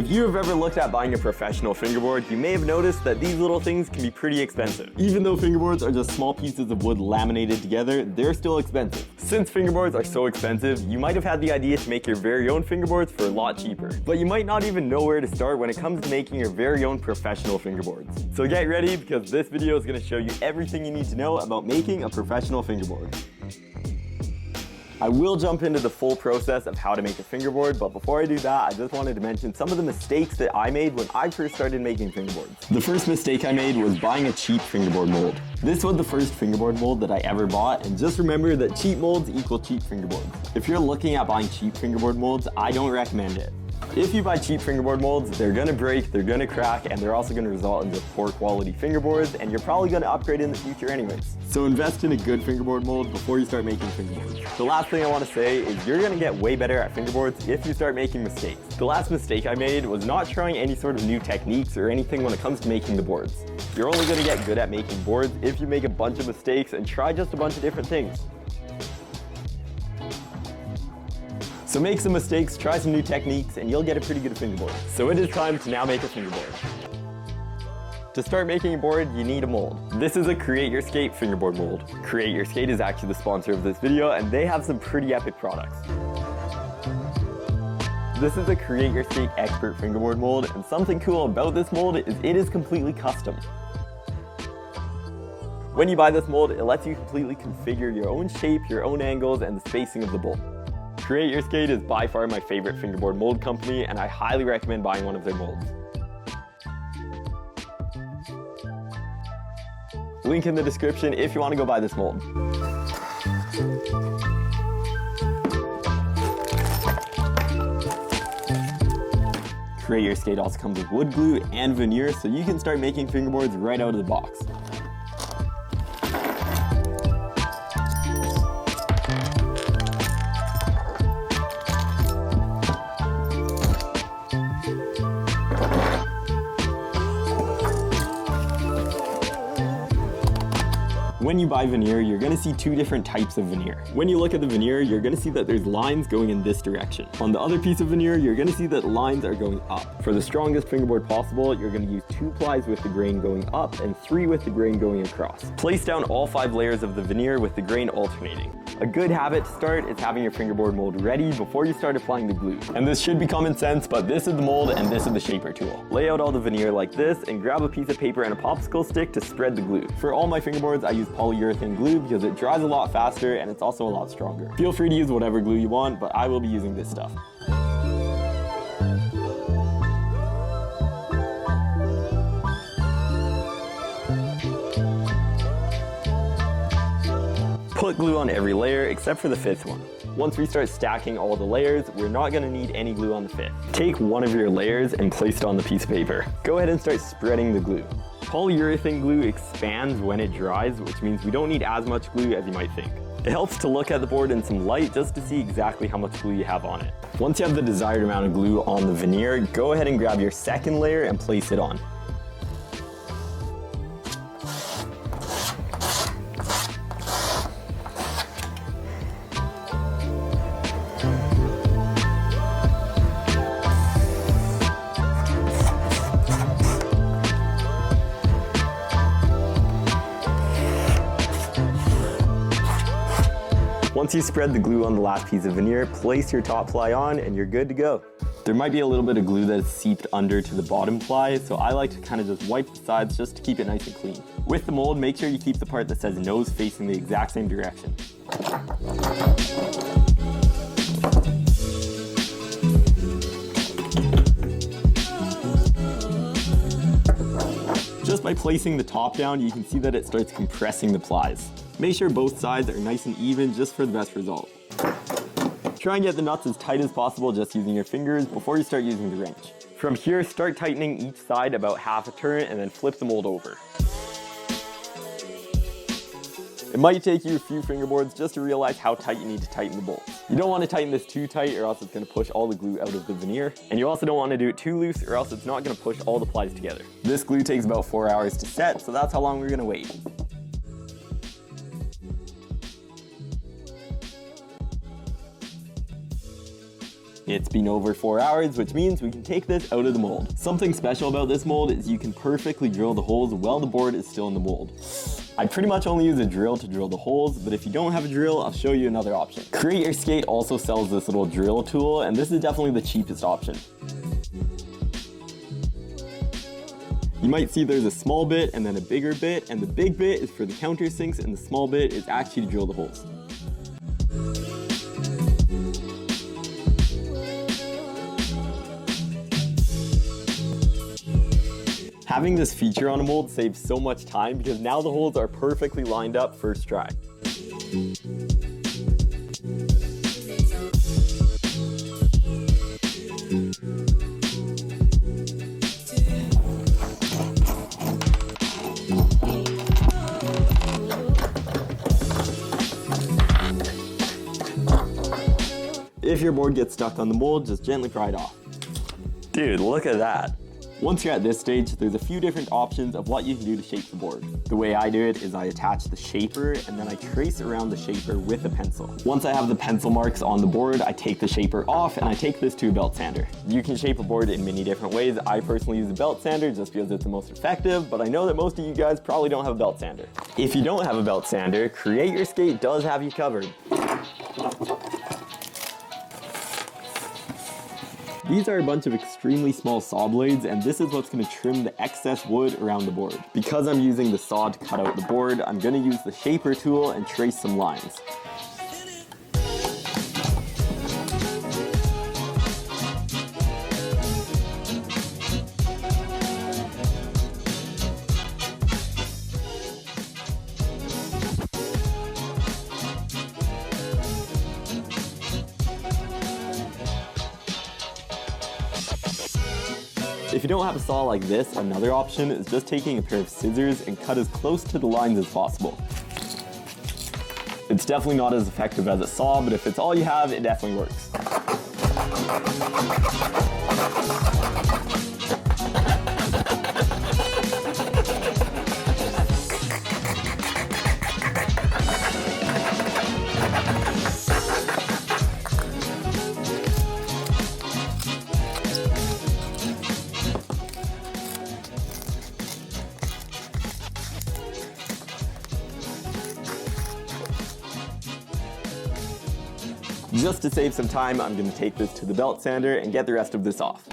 If you have ever looked at buying a professional fingerboard, you may have noticed that these little things can be pretty expensive. Even though fingerboards are just small pieces of wood laminated together, they're still expensive. Since fingerboards are so expensive, you might have had the idea to make your very own fingerboards for a lot cheaper. But you might not even know where to start when it comes to making your very own professional fingerboards. So get ready, because this video is going to show you everything you need to know about making a professional fingerboard. I will jump into the full process of how to make a fingerboard, but before I do that, I just wanted to mention some of the mistakes that I made when I first started making fingerboards. The first mistake I made was buying a cheap fingerboard mold. This was the first fingerboard mold that I ever bought, and just remember that cheap molds equal cheap fingerboards. If you're looking at buying cheap fingerboard molds, I don't recommend it. If you buy cheap fingerboard molds, they're gonna break, they're gonna crack, and they're also gonna result in just poor quality fingerboards, and you're probably gonna upgrade in the future anyways. So invest in a good fingerboard mold before you start making fingerboards. The last thing I wanna say is you're gonna get way better at fingerboards if you start making mistakes. The last mistake I made was not trying any sort of new techniques or anything when it comes to making the boards. You're only gonna get good at making boards if you make a bunch of mistakes and try just a bunch of different things. So make some mistakes, try some new techniques, and you'll get a pretty good fingerboard. So it is time to now make a fingerboard. To start making a board, you need a mold. This is a Create Your Skate fingerboard mold. Create Your Skate is actually the sponsor of this video, and they have some pretty epic products. This is a Create Your Skate Expert fingerboard mold, and something cool about this mold is it is completely custom. When you buy this mold, it lets you completely configure your own shape, your own angles, and the spacing of the bolt. Create Your Skate is by far my favorite fingerboard mold company, and I highly recommend buying one of their molds. Link in the description if you want to go buy this mold. Create Your Skate also comes with wood glue and veneer, so you can start making fingerboards right out of the box. When you buy veneer, you're going to see two different types of veneer. When you look at the veneer, you're going to see that there's lines going in this direction. On the other piece of veneer, you're going to see that lines are going up. For the strongest fingerboard possible, you're going to use 2 plies with the grain going up and 3 with the grain going across. Place down all 5 layers of the veneer with the grain alternating. A good habit to start is having your fingerboard mold ready before you start applying the glue. And this should be common sense, but this is the mold and this is the shaper tool. Lay out all the veneer like this and grab a piece of paper and a popsicle stick to spread the glue. For all my fingerboards, I use polyurethane glue because it dries a lot faster and it's also a lot stronger. Feel free to use whatever glue you want, but I will be using this stuff. Put glue on every layer except for the 5th one. Once we start stacking all the layers, we're not going to need any glue on the 5th. Take one of your layers and place it on the piece of paper. Go ahead and start spreading the glue. Polyurethane glue expands when it dries, which means we don't need as much glue as you might think. It helps to look at the board in some light just to see exactly how much glue you have on it. Once you have the desired amount of glue on the veneer, go ahead and grab your 2nd layer and place it on. Once you spread the glue on the last piece of veneer, place your top ply on and you're good to go. There might be a little bit of glue that is seeped under to the bottom ply, so I like to kind of just wipe the sides just to keep it nice and clean. With the mold, make sure you keep the part that says nose facing the exact same direction. Just by placing the top down, you can see that it starts compressing the plies. Make sure both sides are nice and even just for the best result. Try and get the nuts as tight as possible just using your fingers before you start using the wrench. From here, start tightening each side about half a turn and then flip the mold over. It might take you a few fingerboards just to realize how tight you need to tighten the bolts. You don't want to tighten this too tight or else it's going to push all the glue out of the veneer. And you also don't want to do it too loose or else it's not going to push all the plies together. This glue takes about 4 hours to set, so that's how long we're going to wait. It's been over 4 hours, which means we can take this out of the mold. Something special about this mold is you can perfectly drill the holes while the board is still in the mold. I pretty much only use a drill to drill the holes, but if you don't have a drill, I'll show you another option. Create Your Skate also sells this little drill tool, and this is definitely the cheapest option. You might see there's a small bit and then a bigger bit, and the big bit is for the countersinks and the small bit is actually to drill the holes. Having this feature on a mold saves so much time because now the holes are perfectly lined up first try. If your board gets stuck on the mold, just gently pry it off. Dude, look at that. Once you're at this stage, there's a few different options of what you can do to shape the board. The way I do it is I attach the shaper and then I trace around the shaper with a pencil. Once I have the pencil marks on the board, I take the shaper off and I take this to a belt sander. You can shape a board in many different ways. I personally use a belt sander just because it's the most effective, but I know that most of you guys probably don't have a belt sander. If you don't have a belt sander, Create Your Skate does have you covered. These are a bunch of extremely small saw blades, and this is what's going to trim the excess wood around the board. Because I'm using the saw to cut out the board, I'm going to use the shaper tool and trace some lines. If you don't have a saw like this, another option is just taking a pair of scissors and cut as close to the lines as possible. It's definitely not as effective as a saw, but if it's all you have, it definitely works. Just to save some time, I'm going to take this to the belt sander and get the rest of this off.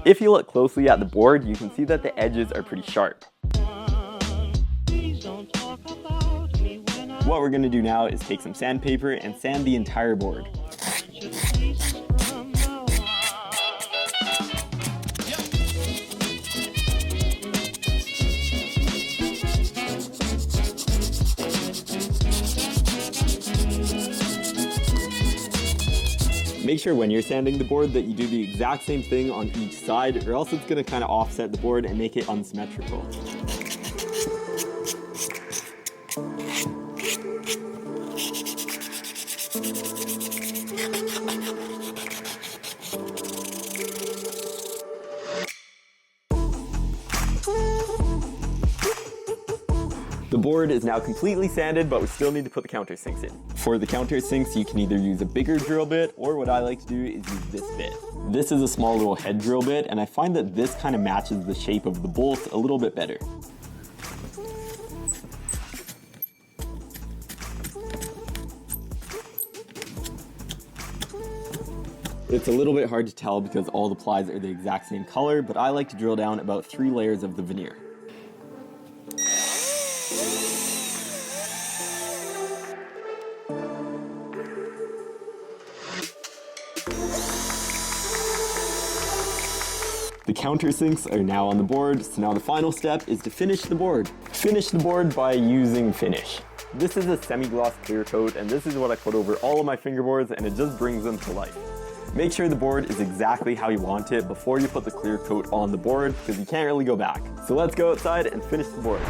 If you look closely at the board, you can see that the edges are pretty sharp. What we're going to do now is take some sandpaper and sand the entire board. Make sure when you're sanding the board that you do the exact same thing on each side, or else it's going to kind of offset the board and make it unsymmetrical. The board is now completely sanded, but we still need to put the countersinks in. For the countersinks, you can either use a bigger drill bit, or what I like to do is use this bit. This is a small little head drill bit, and I find that this kind of matches the shape of the bolt a little bit better. It's a little bit hard to tell because all the plies are the exact same color, but I like to drill down about 3 layers of the veneer. The countersinks are now on the board, so now the final step is to finish the board. Finish the board by using finish. This is a semi-gloss clear coat, and this is what I put over all of my fingerboards, and it just brings them to life. Make sure the board is exactly how you want it before you put the clear coat on the board, because you can't really go back. So let's go outside and finish the board.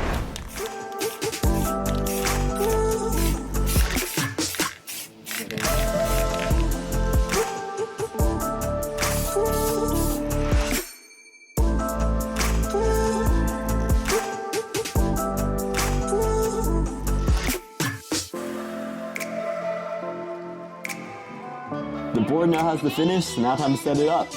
The board now has the finish, so now time to set it up.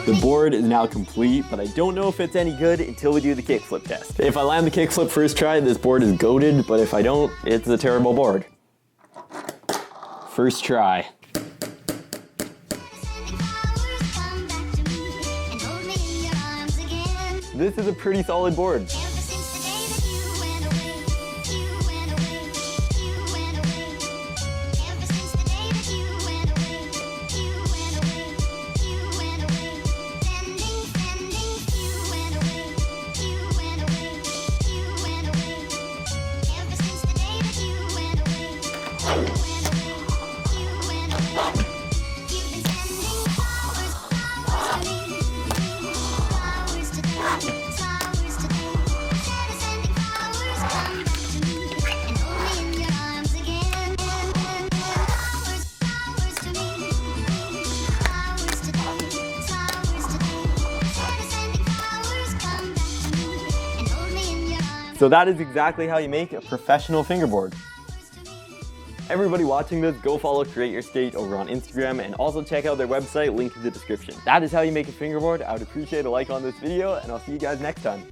The board is now complete, but I don't know if it's any good until we do the kickflip test. If I land the kickflip first try, this board is goated, but if I don't, it's a terrible board. First try. This is a pretty solid board. So that is exactly how you make a professional fingerboard. Everybody watching this, go follow Create Your Skate over on Instagram and also check out their website, link in the description. That is how you make a fingerboard. I would appreciate a like on this video, and I'll see you guys next time.